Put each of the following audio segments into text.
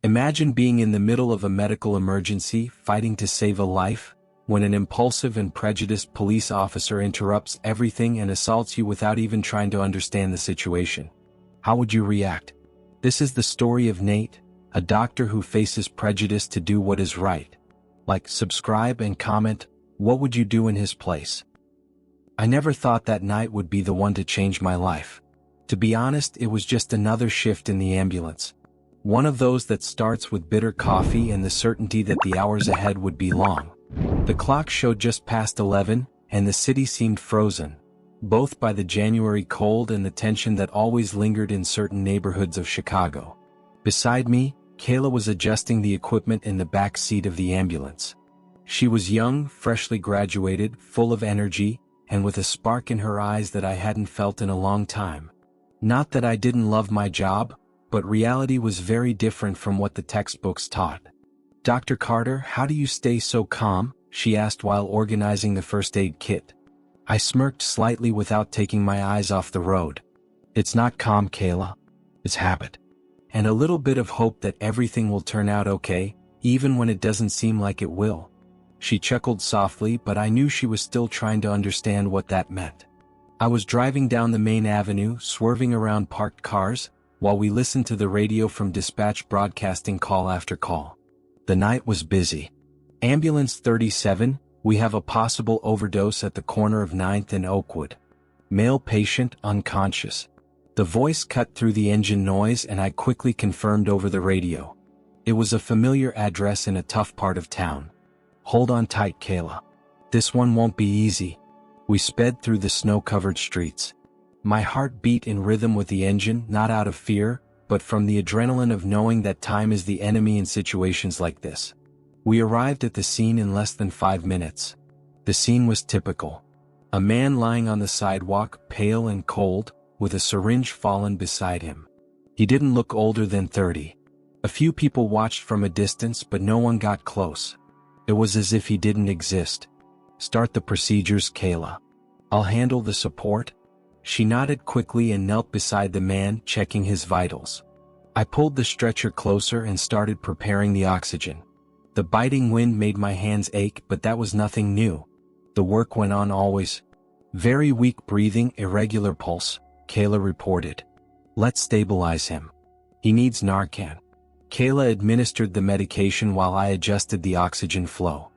Imagine being in the middle of a medical emergency, fighting to save a life, when an impulsive and prejudiced police officer interrupts everything and assaults you without even trying to understand the situation. How would you react? This is the story of Nate, a doctor who faces prejudice to do what is right. Like, subscribe, and comment. What would you do in his place? I never thought that night would be the one to change my life. To be honest, it was just another shift in the ambulance. One of those that starts with bitter coffee and the certainty that the hours ahead would be long. The clock showed just past 11, and the city seemed frozen, both by the January cold and the tension that always lingered in certain neighborhoods of Chicago. Beside me, Kayla was adjusting the equipment in the back seat of the ambulance. She was young, freshly graduated, full of energy, and with a spark in her eyes that I hadn't felt in a long time. Not that I didn't love my job, but reality was very different from what the textbooks taught. "Dr. Carter, how do you stay so calm?" she asked while organizing the first aid kit. I smirked slightly without taking my eyes off the road. "It's not calm, Kayla. It's habit. And a little bit of hope that everything will turn out okay, even when it doesn't seem like it will." She chuckled softly, but I knew she was still trying to understand what that meant. I was driving down the main avenue, swerving around parked cars, while we listened to the radio from dispatch broadcasting call after call. The night was busy. "Ambulance 37, we have a possible overdose at the corner of 9th and Oakwood. Male patient unconscious." The voice cut through the engine noise and I quickly confirmed over the radio. It was a familiar address in a tough part of town. "Hold on tight, Kayla. This one won't be easy." We sped through the snow-covered streets. My heart beat in rhythm with the engine, not out of fear, but from the adrenaline of knowing that time is the enemy in situations like this. We arrived at the scene in less than 5 minutes. The scene was typical. A man lying on the sidewalk, pale and cold, with a syringe fallen beside him. He didn't look older than 30. A few people watched from a distance, but no one got close. It was as if he didn't exist. "Start the procedures, Kayla. I'll handle the support." She nodded quickly and knelt beside the man, checking his vitals. I pulled the stretcher closer and started preparing the oxygen. The biting wind made my hands ache, but that was nothing new. The work went on always. "Very weak breathing, irregular pulse," Kayla reported. "Let's stabilize him. He needs Narcan." Kayla administered the medication while I adjusted the oxygen flow.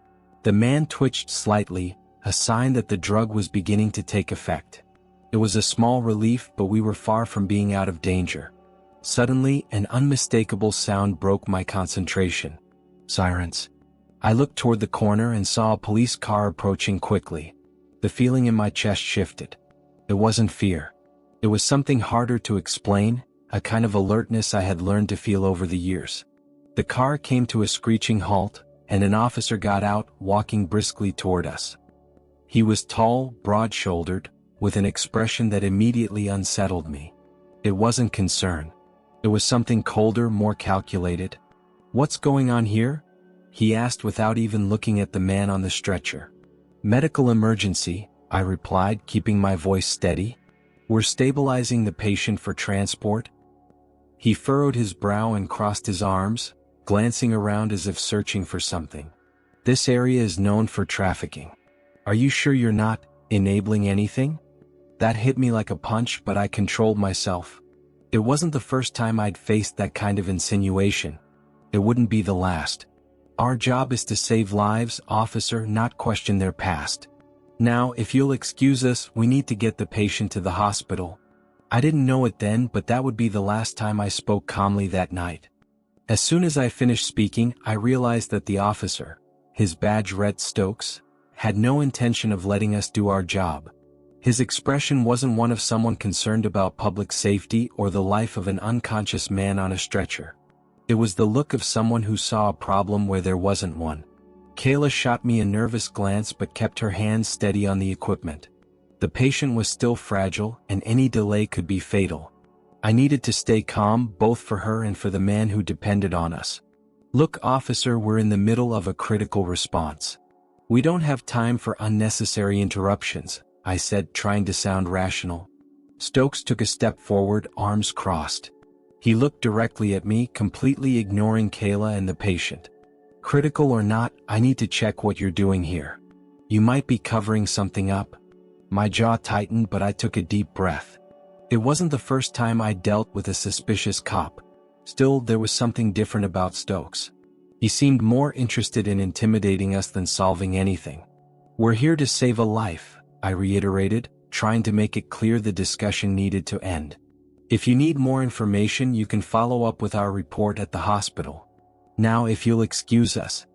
The man twitched slightly, a sign that the drug was beginning to take effect. It was a small relief, but we were far from being out of danger. Suddenly, an unmistakable sound broke my concentration. Sirens. I looked toward the corner and saw a police car approaching quickly. The feeling in my chest shifted. It wasn't fear. It was something harder to explain, a kind of alertness I had learned to feel over the years. The car came to a screeching halt, and an officer got out, walking briskly toward us. He was tall, broad-shouldered, with an expression that immediately unsettled me. It wasn't concern. It was something colder, more calculated. "What's going on here?" he asked without even looking at the man on the stretcher. "Medical emergency," I replied, keeping my voice steady. "We're stabilizing the patient for transport." He furrowed his brow and crossed his arms, glancing around as if searching for something. "This area is known for trafficking. Are you sure you're not enabling anything?" That hit me like a punch, but I controlled myself. It wasn't the first time I'd faced that kind of insinuation. It wouldn't be the last. Our job is to save lives, officer, not question their past. Now, if you'll excuse us, we need to get the patient to the hospital. I didn't know it then, but that would be the last time I spoke calmly that night. As soon as I finished speaking, I realized that the officer, his badge read Stokes, had no intention of letting us do our job. His expression wasn't one of someone concerned about public safety or the life of an unconscious man on a stretcher. It was the look of someone who saw a problem where there wasn't one. Kayla shot me a nervous glance but kept her hands steady on the equipment. The patient was still fragile, and any delay could be fatal. I needed to stay calm, both for her and for the man who depended on us. "Look, officer, we're in the middle of a critical response. We don't have time for unnecessary interruptions," I said, trying to sound rational. Stokes took a step forward, arms crossed. He looked directly at me, completely ignoring Kayla and the patient. "Critical or not, I need to check what you're doing here. You might be covering something up." My jaw tightened, but I took a deep breath. It wasn't the first time I dealt with a suspicious cop. Still, there was something different about Stokes. He seemed more interested in intimidating us than solving anything. "We're here to save a life," I reiterated, trying to make it clear the discussion needed to end. "If you need more information, you can follow up with our report at the hospital. Now, if you'll excuse us."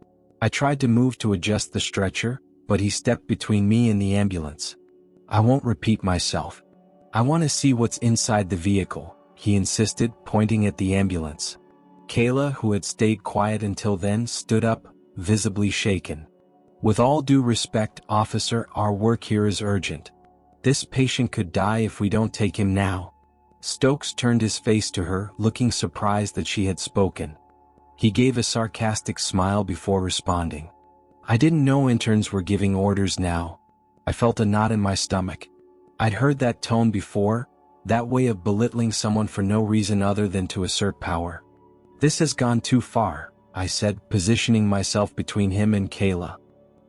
I tried to move to adjust the stretcher, but he stepped between me and the ambulance. "I won't repeat myself. I want to see what's inside the vehicle," he insisted, pointing at the ambulance. Kayla, who had stayed quiet until then, stood up, visibly shaken. "With all due respect, officer, our work here is urgent. This patient could die if we don't take him now." Stokes turned his face to her, looking surprised that she had spoken. He gave a sarcastic smile before responding. "I didn't know interns were giving orders now." I felt a knot in my stomach. I'd heard that tone before, that way of belittling someone for no reason other than to assert power. "This has gone too far," I said, positioning myself between him and Kayla.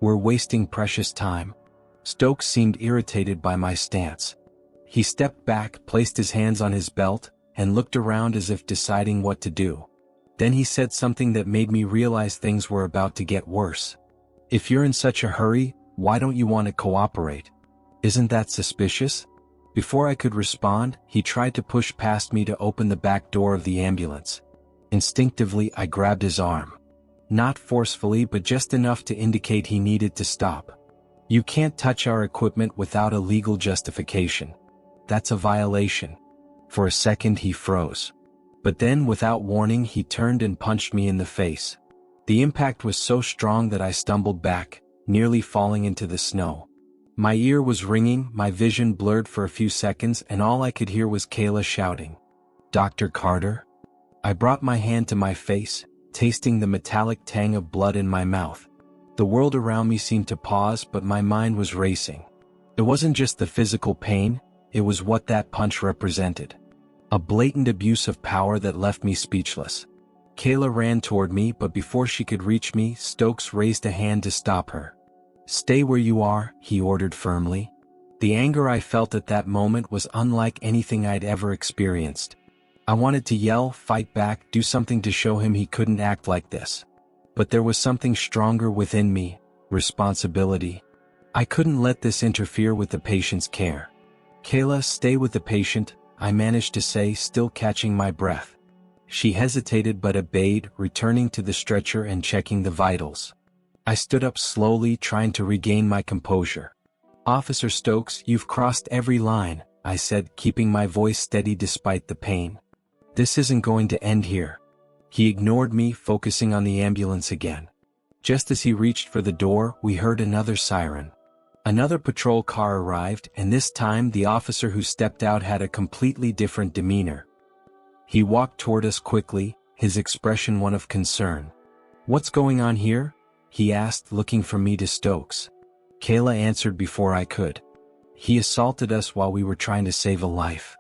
"We're wasting precious time." Stokes seemed irritated by my stance. He stepped back, placed his hands on his belt, and looked around as if deciding what to do. Then he said something that made me realize things were about to get worse. "If you're in such a hurry, why don't you want to cooperate? Isn't that suspicious?" Before I could respond, he tried to push past me to open the back door of the ambulance. Instinctively, I grabbed his arm. Not forcefully, but just enough to indicate he needed to stop. "You can't touch our equipment without a legal justification. That's a violation." For a second he froze. But then, without warning, he turned and punched me in the face. The impact was so strong that I stumbled back, nearly falling into the snow. My ear was ringing, my vision blurred for a few seconds, and all I could hear was Kayla shouting, "Dr. Carter?" I brought my hand to my face, tasting the metallic tang of blood in my mouth. The world around me seemed to pause, but my mind was racing. It wasn't just the physical pain, it was what that punch represented. A blatant abuse of power that left me speechless. Kayla ran toward me, but before she could reach me, Stokes raised a hand to stop her. "Stay where you are," he ordered firmly. The anger I felt at that moment was unlike anything I'd ever experienced. I wanted to yell, fight back, do something to show him he couldn't act like this. But there was something stronger within me: responsibility. I couldn't let this interfere with the patient's care. "Kayla, stay with the patient," I managed to say, still catching my breath. She hesitated but obeyed, returning to the stretcher and checking the vitals. I stood up slowly, trying to regain my composure. "Officer Stokes, you've crossed every line," I said, keeping my voice steady despite the pain. "This isn't going to end here." He ignored me, focusing on the ambulance again. Just as he reached for the door, we heard another siren. Another patrol car arrived, and this time the officer who stepped out had a completely different demeanor. He walked toward us quickly, his expression one of concern. "What's going on here?" he asked, looking from me to Stokes. Kayla answered before I could. "He assaulted us while we were trying to save a life."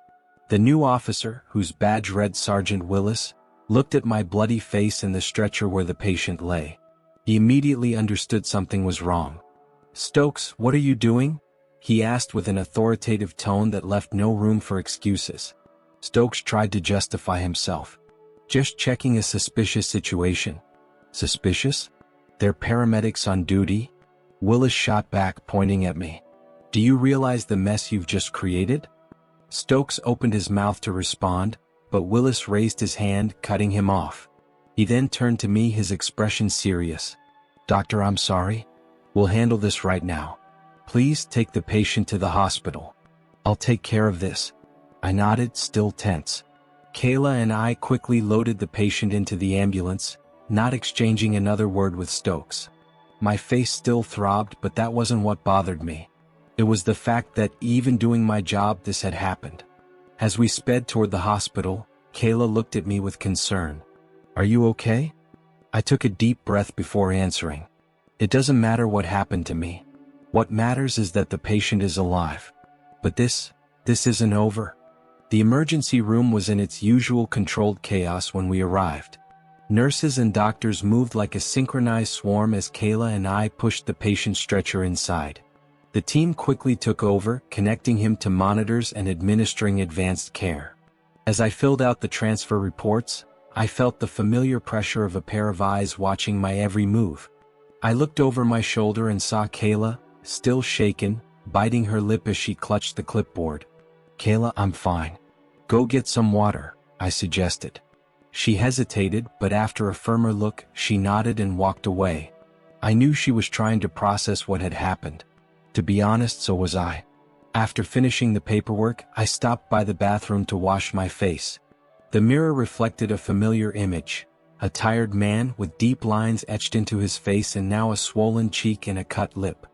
The new officer, whose badge read Sergeant Willis, looked at my bloody face and the stretcher where the patient lay. He immediately understood something was wrong. "Stokes, what are you doing?" he asked with an authoritative tone that left no room for excuses. Stokes tried to justify himself. "Just checking a suspicious situation." "Suspicious? They're paramedics on duty?" Willis shot back, pointing at me. "Do you realize the mess you've just created?" Stokes opened his mouth to respond, but Willis raised his hand, cutting him off. He then turned to me, his expression serious. "Doctor, I'm sorry. We'll handle this right now. Please take the patient to the hospital." "I'll take care of this." I nodded, still tense. Kayla and I quickly loaded the patient into the ambulance, not exchanging another word with Stokes. My face still throbbed, but that wasn't what bothered me. It was the fact that, even doing my job, this had happened. As we sped toward the hospital, Kayla looked at me with concern. "Are you okay?" I took a deep breath before answering. "It doesn't matter what happened to me. What matters is that the patient is alive. But this isn't over." The emergency room was in its usual controlled chaos when we arrived. Nurses and doctors moved like a synchronized swarm as Kayla and I pushed the patient stretcher inside. The team quickly took over, connecting him to monitors and administering advanced care. As I filled out the transfer reports, I felt the familiar pressure of a pair of eyes watching my every move. I looked over my shoulder and saw Kayla, still shaken, biting her lip as she clutched the clipboard. "Kayla, I'm fine. Go get some water," I suggested. She hesitated, but after a firmer look, she nodded and walked away. I knew she was trying to process what had happened. To be honest, so was I. After finishing the paperwork, I stopped by the bathroom to wash my face. The mirror reflected a familiar image, a tired man with deep lines etched into his face and now a swollen cheek and a cut lip.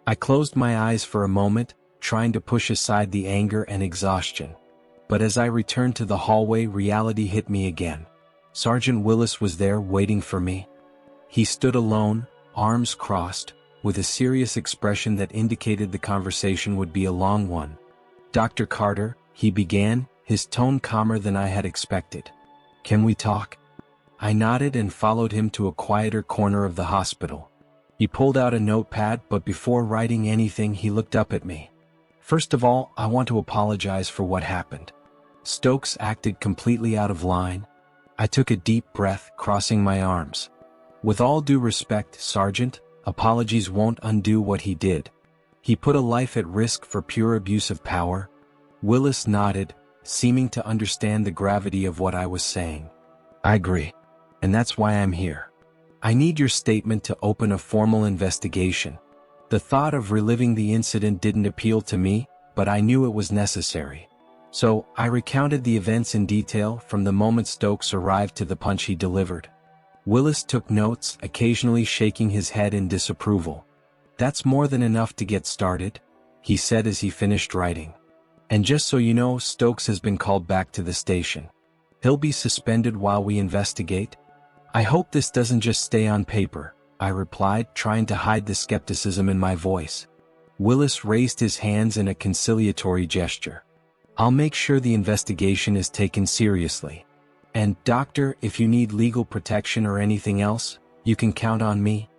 I closed my eyes for a moment, trying to push aside the anger and exhaustion. But as I returned to the hallway, reality hit me again. Sergeant Willis was there waiting for me. He stood alone, arms crossed, with a serious expression that indicated the conversation would be a long one. "Dr. Carter," he began, his tone calmer than I had expected. "Can we talk?" I nodded and followed him to a quieter corner of the hospital. He pulled out a notepad, but before writing anything he looked up at me. "First of all, I want to apologize for what happened. Stokes acted completely out of line." I took a deep breath, crossing my arms. "With all due respect, Sergeant, apologies won't undo what he did. He put a life at risk for pure abuse of power." Willis nodded, seeming to understand the gravity of what I was saying. "I agree. And that's why I'm here. I need your statement to open a formal investigation." The thought of reliving the incident didn't appeal to me, but I knew it was necessary. So, I recounted the events in detail from the moment Stokes arrived to the punch he delivered. Willis took notes, occasionally shaking his head in disapproval. "That's more than enough to get started," he said as he finished writing. "And just so you know, Stokes has been called back to the station. He'll be suspended while we investigate." "I hope this doesn't just stay on paper," I replied, trying to hide the skepticism in my voice. Willis raised his hands in a conciliatory gesture. "I'll make sure the investigation is taken seriously. And, Doctor, if you need legal protection or anything else, you can count on me."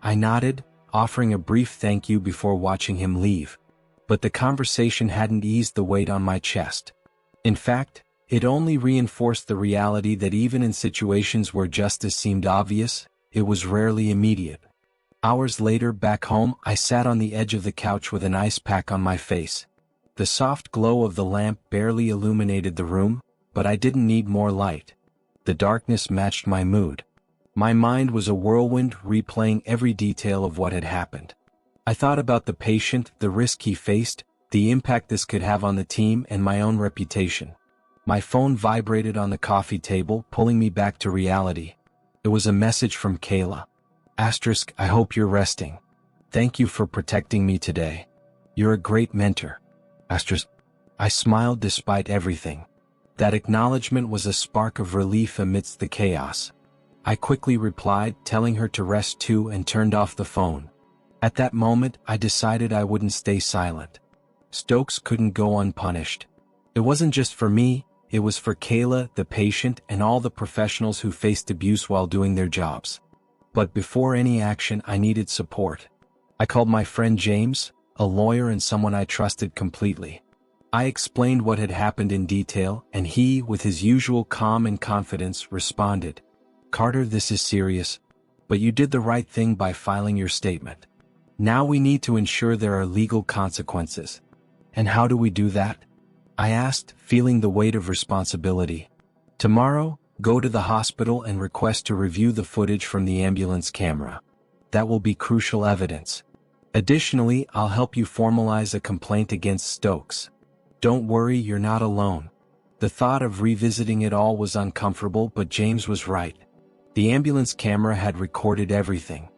I nodded, offering a brief thank you before watching him leave. But the conversation hadn't eased the weight on my chest. In fact, it only reinforced the reality that even in situations where justice seemed obvious, it was rarely immediate. Hours later, back home, I sat on the edge of the couch with an ice pack on my face. The soft glow of the lamp barely illuminated the room, but I didn't need more light. The darkness matched my mood. My mind was a whirlwind, replaying every detail of what had happened. I thought about the patient, the risk he faced, the impact this could have on the team, and my own reputation. My phone vibrated on the coffee table, pulling me back to reality. It was a message from Kayla. *, I hope you're resting. Thank you for protecting me today. You're a great mentor. *, I smiled despite everything. That acknowledgement was a spark of relief amidst the chaos. I quickly replied, telling her to rest too, and turned off the phone. At that moment, I decided I wouldn't stay silent. Stokes couldn't go unpunished. It wasn't just for me, it was for Kayla, the patient, and all the professionals who faced abuse while doing their jobs. But before any action, I needed support. I called my friend James, a lawyer and someone I trusted completely. I explained what had happened in detail, and he, with his usual calm and confidence, responded, "Carter, this is serious, but you did the right thing by filing your statement. Now we need to ensure there are legal consequences." "And how do we do that?" I asked, feeling the weight of responsibility. "Tomorrow, go to the hospital and request to review the footage from the ambulance camera. That will be crucial evidence. Additionally, I'll help you formalize a complaint against Stokes. Don't worry, you're not alone." The thought of revisiting it all was uncomfortable, but James was right. The ambulance camera had recorded everything.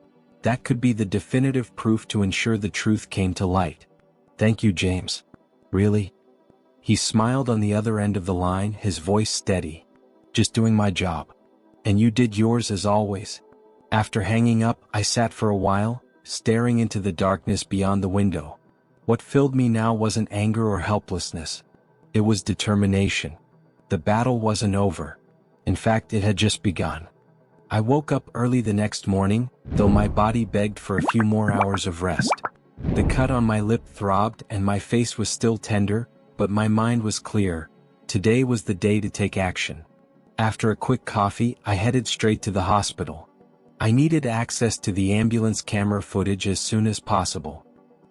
That could be the definitive proof to ensure the truth came to light. "Thank you, James." "Really?" He smiled on the other end of the line, his voice steady. "Just doing my job. And you did yours as always." After hanging up, I sat for a while, staring into the darkness beyond the window. What filled me now wasn't anger or helplessness. It was determination. The battle wasn't over. In fact, it had just begun. I woke up early the next morning, though my body begged for a few more hours of rest. The cut on my lip throbbed and my face was still tender, but my mind was clear. Today was the day to take action. After a quick coffee, I headed straight to the hospital. I needed access to the ambulance camera footage as soon as possible.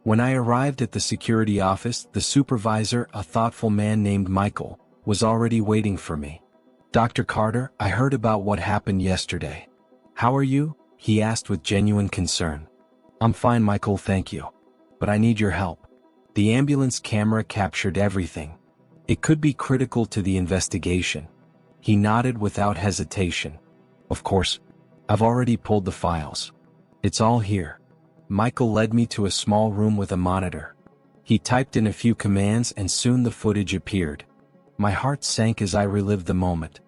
When I arrived at the security office, the supervisor, a thoughtful man named Michael, was already waiting for me. "Dr. Carter, I heard about what happened yesterday. How are you?" he asked with genuine concern. "I'm fine, Michael, thank you. But I need your help. The ambulance camera captured everything. It could be critical to the investigation." He nodded without hesitation. "Of course. I've already pulled the files. It's all here." Michael led me to a small room with a monitor. He typed in a few commands and soon the footage appeared. My heart sank as I relived the moment.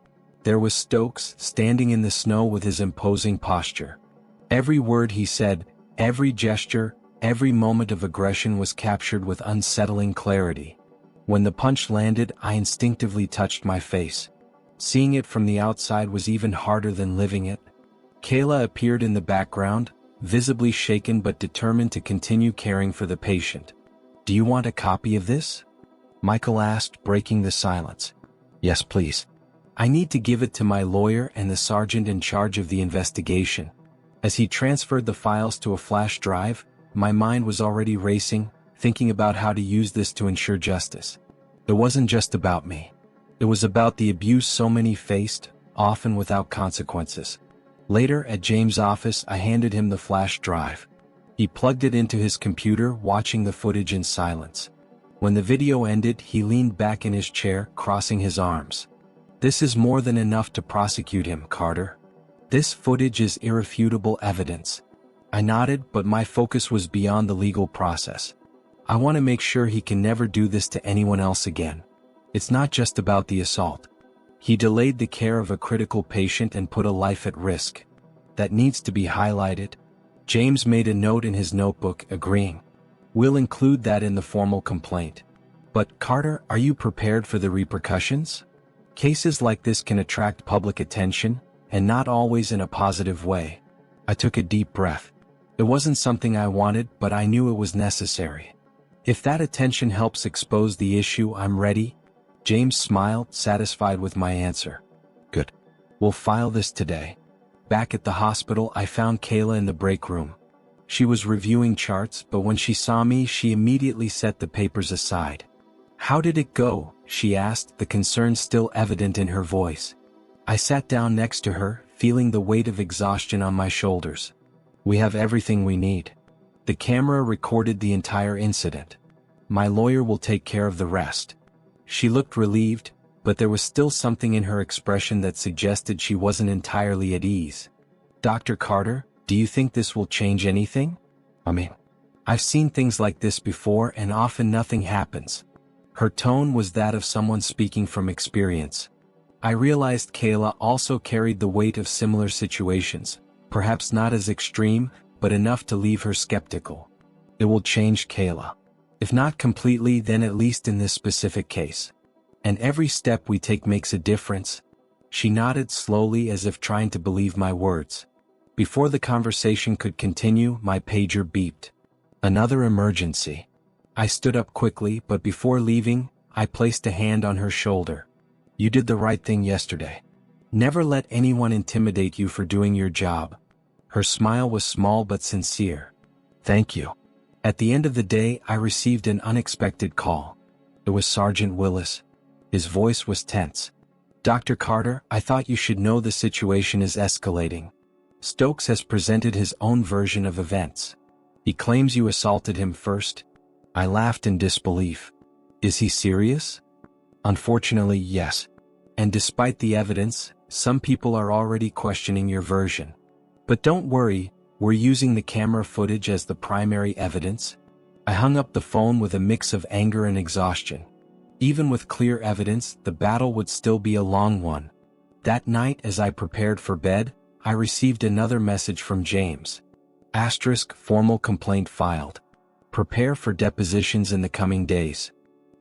There was Stokes standing in the snow with his imposing posture. Every word he said, every gesture, every moment of aggression was captured with unsettling clarity. When the punch landed, I instinctively touched my face. Seeing it from the outside was even harder than living it. Kayla appeared in the background, visibly shaken but determined to continue caring for the patient. "Do you want a copy of this?" Michael asked, breaking the silence. "Yes, please. I need to give it to my lawyer and the sergeant in charge of the investigation." As he transferred the files to a flash drive, my mind was already racing, thinking about how to use this to ensure justice. It wasn't just about me. It was about the abuse so many faced, often without consequences. Later, at James' office, I handed him the flash drive. He plugged it into his computer, watching the footage in silence. When the video ended, he leaned back in his chair, crossing his arms. "This is more than enough to prosecute him, Carter. This footage is irrefutable evidence." I nodded, but my focus was beyond the legal process. I want to make sure he can never do this to anyone else again. It's not just about the assault. He delayed the care of a critical patient and put a life at risk. That needs to be highlighted. James made a note in his notebook, agreeing. "We'll include that in the formal complaint." "But, Carter, are you prepared for the repercussions? Cases like this can attract public attention, and not always in a positive way." I took a deep breath. It wasn't something I wanted, but I knew it was necessary. "If that attention helps expose the issue, I'm ready." James smiled, satisfied with my answer. "Good. We'll file this today." Back at the hospital, I found Kayla in the break room. She was reviewing charts, but when she saw me, she immediately set the papers aside. "How did it go?" she asked, the concern still evident in her voice. I sat down next to her, feeling the weight of exhaustion on my shoulders. "We have everything we need. The camera recorded the entire incident. My lawyer will take care of the rest." She looked relieved, but there was still something in her expression that suggested she wasn't entirely at ease. "Dr. Carter, do you think this will change anything? I've seen things like this before and often nothing happens." Her tone was that of someone speaking from experience. I realized Kayla also carried the weight of similar situations, perhaps not as extreme, but enough to leave her skeptical. "It will change Kayla. If not completely, then at least in this specific case. And every step we take makes a difference." She nodded slowly as if trying to believe my words. Before the conversation could continue, my pager beeped. Another emergency. I stood up quickly, but before leaving, I placed a hand on her shoulder. "You did the right thing yesterday. Never let anyone intimidate you for doing your job." Her smile was small but sincere. "Thank you." At the end of the day, I received an unexpected call. It was Sergeant Willis. His voice was tense. "Dr. Carter, I thought you should know the situation is escalating. Stokes has presented his own version of events. He claims you assaulted him first." I laughed in disbelief. "Is he serious?" "Unfortunately, yes. And despite the evidence, some people are already questioning your version. But don't worry, we're using the camera footage as the primary evidence." I hung up the phone with a mix of anger and exhaustion. Even with clear evidence, the battle would still be a long one. That night, as I prepared for bed, I received another message from James. Formal complaint filed. Prepare for depositions in the coming days.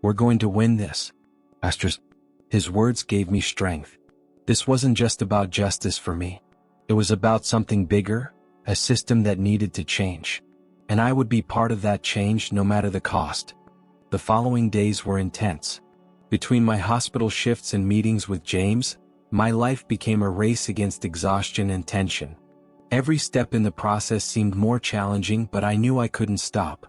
We're going to win this. Astros. His words gave me strength. This wasn't just about justice for me. It was about something bigger, a system that needed to change. And I would be part of that change no matter the cost. The following days were intense. Between my hospital shifts and meetings with James, my life became a race against exhaustion and tension. Every step in the process seemed more challenging, but I knew I couldn't stop.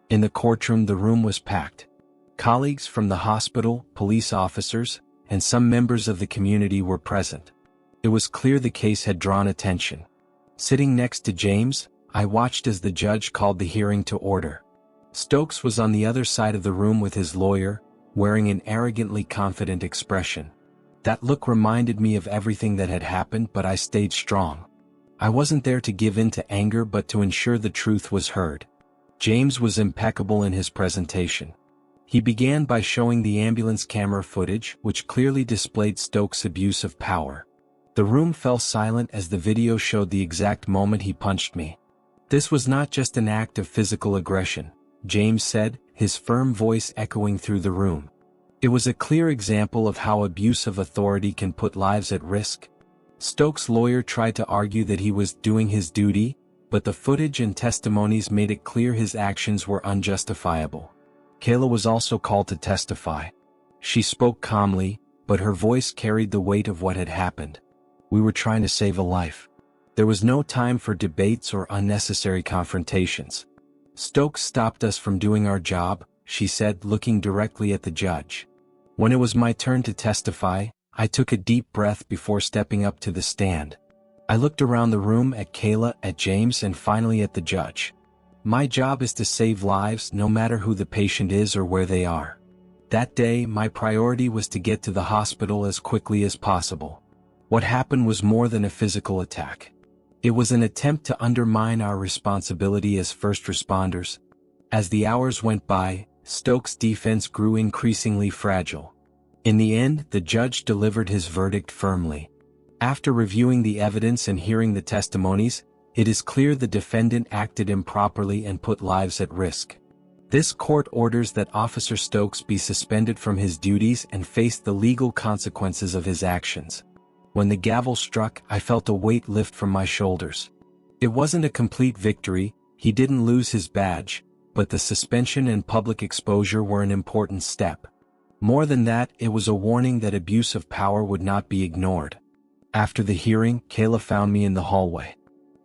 In the courtroom, the room was packed. Colleagues from the hospital, police officers, and some members of the community were present. It was clear the case had drawn attention. Sitting next to James, I watched as the judge called the hearing to order. Stokes was on the other side of the room with his lawyer, wearing an arrogantly confident expression. That look reminded me of everything that had happened, but I stayed strong. I wasn't there to give in to anger but to ensure the truth was heard. James was impeccable in his presentation. He began by showing the ambulance camera footage, which clearly displayed Stokes' abuse of power. The room fell silent as the video showed the exact moment he punched me. This was not just an act of physical aggression, James said, his firm voice echoing through the room. It was a clear example of how abuse of authority can put lives at risk. Stokes' lawyer tried to argue that he was doing his duty, but the footage and testimonies made it clear his actions were unjustifiable. Kayla was also called to testify. She spoke calmly, but her voice carried the weight of what had happened. We were trying to save a life. There was no time for debates or unnecessary confrontations. Stokes stopped us from doing our job, she said, looking directly at the judge. When it was my turn to testify, I took a deep breath before stepping up to the stand. I looked around the room at Kayla, at James, and finally at the judge. My job is to save lives, no matter who the patient is or where they are. That day, my priority was to get to the hospital as quickly as possible. What happened was more than a physical attack. It was an attempt to undermine our responsibility as first responders. As the hours went by, Stokes' defense grew increasingly fragile. In the end, the judge delivered his verdict firmly. After reviewing the evidence and hearing the testimonies, it is clear the defendant acted improperly and put lives at risk. This court orders that Officer Stokes be suspended from his duties and face the legal consequences of his actions. When the gavel struck, I felt a weight lift from my shoulders. It wasn't a complete victory, he didn't lose his badge, but the suspension and public exposure were an important step. More than that, it was a warning that abuse of power would not be ignored. After the hearing, Kayla found me in the hallway.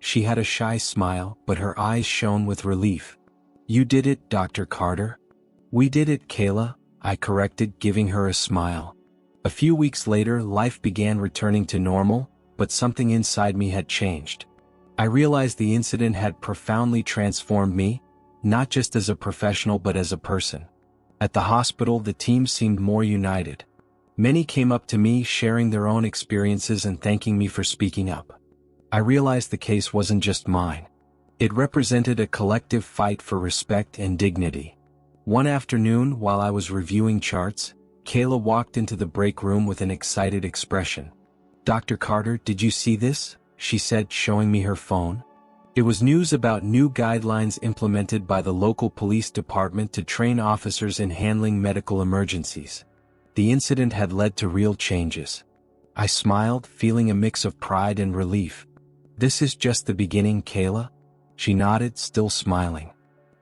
She had a shy smile, but her eyes shone with relief. "You did it, Dr. Carter." "We did it, Kayla," I corrected, giving her a smile. A few weeks later, life began returning to normal, but something inside me had changed. I realized the incident had profoundly transformed me, not just as a professional but as a person. At the hospital, the team seemed more united. Many came up to me, sharing their own experiences and thanking me for speaking up. I realized the case wasn't just mine. It represented a collective fight for respect and dignity. One afternoon, while I was reviewing charts, Kayla walked into the break room with an excited expression. "Dr. Carter, did you see this?" she said, showing me her phone. It was news about new guidelines implemented by the local police department to train officers in handling medical emergencies. The incident had led to real changes. I smiled, feeling a mix of pride and relief. "This is just the beginning, Kayla?" She nodded, still smiling.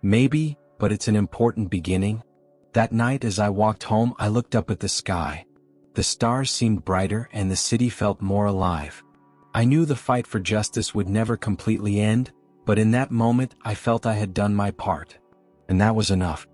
"Maybe, but it's an important beginning." That night as I walked home, I looked up at the sky. The stars seemed brighter and the city felt more alive. I knew the fight for justice would never completely end, but in that moment I felt I had done my part. And that was enough.